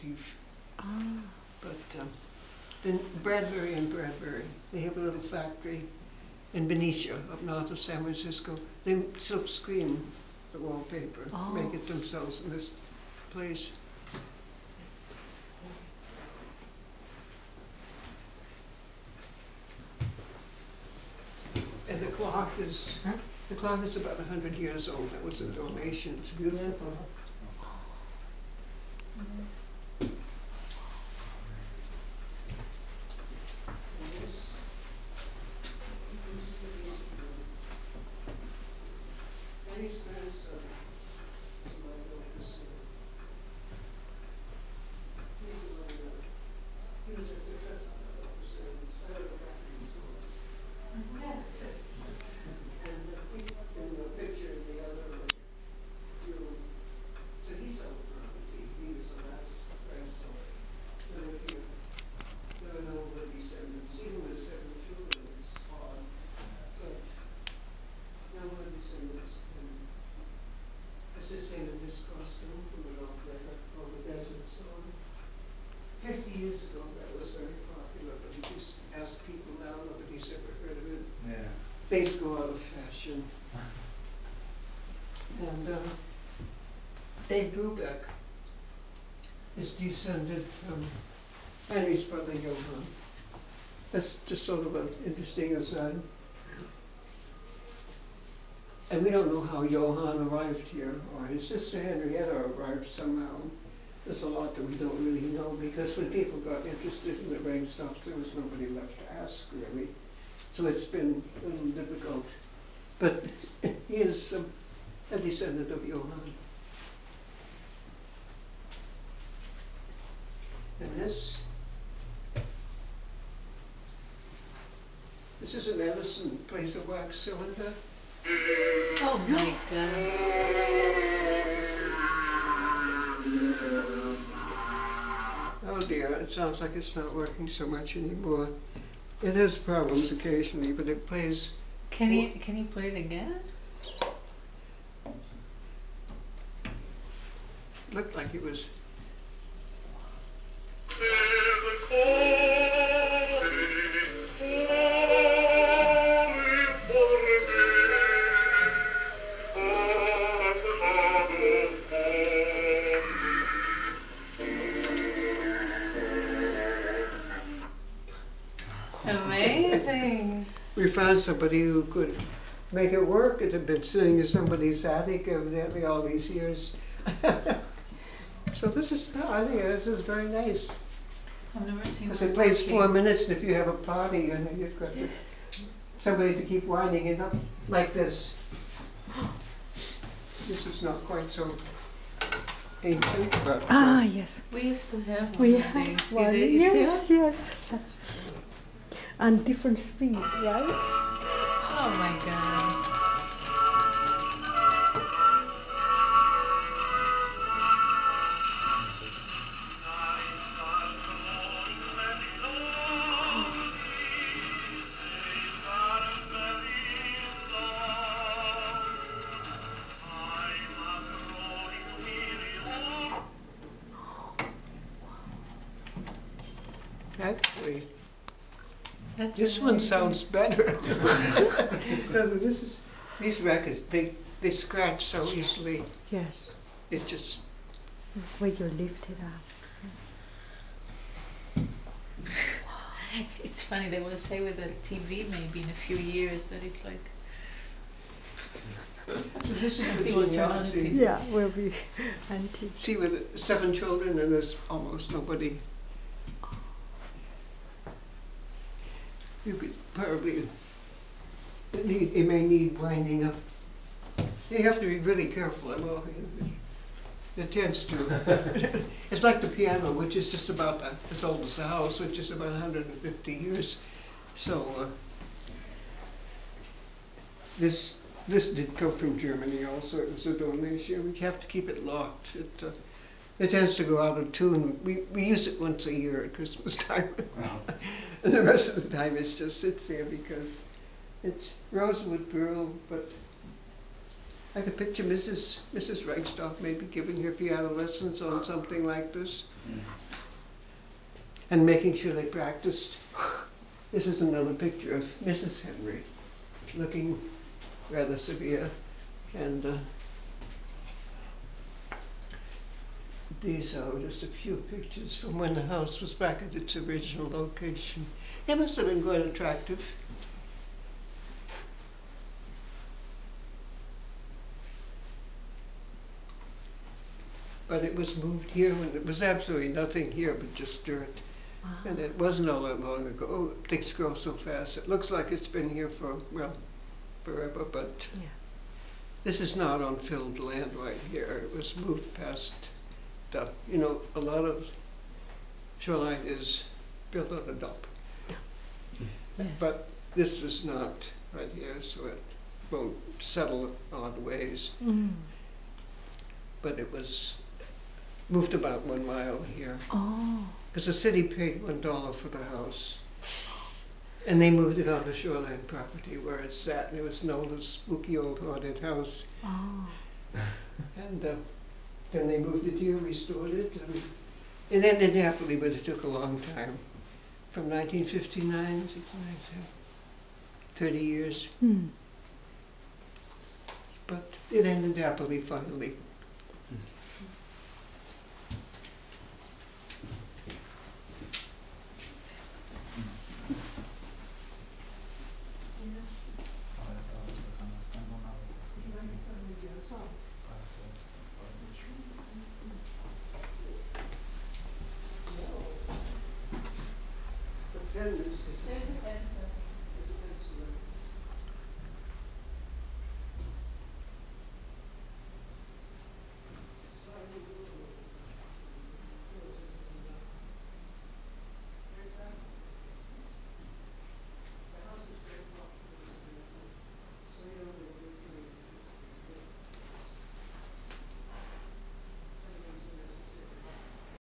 motif. But then Bradbury and Bradbury, they have a little factory in Benicia, up north of San Francisco. They silk screen the wallpaper, make it themselves in this place. And the clock is about 100 years old. That was a donation. It's a beautiful clock. Things go out of fashion. And Dave Brubeck is descended from Henry's brother Johann. That's just sort of an interesting aside. And we don't know how Johann arrived here, or his sister Henrietta arrived somehow. There's a lot that we don't really know, because when people got interested in the Rengstorff, there was nobody left to ask, really. So it's been a little difficult. But he is a descendant of Johann. And this is an Edison place of wax cylinder. Oh my God. Oh dear, it sounds like it's not working so much anymore. It has problems occasionally, but it plays. Can you put it again? Looked like it was. Amazing. We found somebody who could make it work. It had been sitting in somebody's attic evidently all these years. So this is, I think this is very nice. I've never seen that. Because it plays 4 minutes, and if you have a party, and you've got somebody to keep winding it up like this. This is not quite so ancient, but yes. We used to have one We of have these. one. Is it Yes, too? yes. And different speed, right? Oh my God. actually, That's this one sounds better. Because these records, they scratch so easily. Yes. It just. Where you lift it up. It's funny, they will say with the TV maybe in a few years that it's like. So this is the Something will turn on genealogy. Yeah, will be antique. See, with 7 children and there's almost nobody. You could probably, it may need winding up. You have to be really careful. It tends to. It's like the piano, which is just about as old as the house, which is about 150 years. So this did come from Germany also. It was a donation. We have to keep it locked. It tends to go out of tune. We use it once a year at Christmas time. And the rest of the time it just sits there because it's rosewood pearl, but I could picture Mrs. Rengstorff maybe giving her piano lessons on something like this and making sure they practiced. This is another picture of Mrs. Henry, looking rather severe, and these are just a few pictures from when the house was back at its original location. It must have been quite attractive. But it was moved here when there was absolutely nothing here but just dirt. Wow. And it wasn't all that long ago. Oh, things grow so fast. It looks like it's been here for, well, forever, but Yeah. this is not on filled land right here. It was moved past the, you know, a lot of shoreline is built on a dump. Yes. But this was not right here, so it won't settle odd ways. Mm. But it was moved about 1 mile here. Oh. Because the city paid $1 for the house. And they moved it on the shoreline property where it sat, and it was known as Spooky Old Haunted House. Oh. And then they moved it here, restored it, and it ended happily, but it took a long time. From 1959, 30 years. Mm. But it ended happily finally. Then there's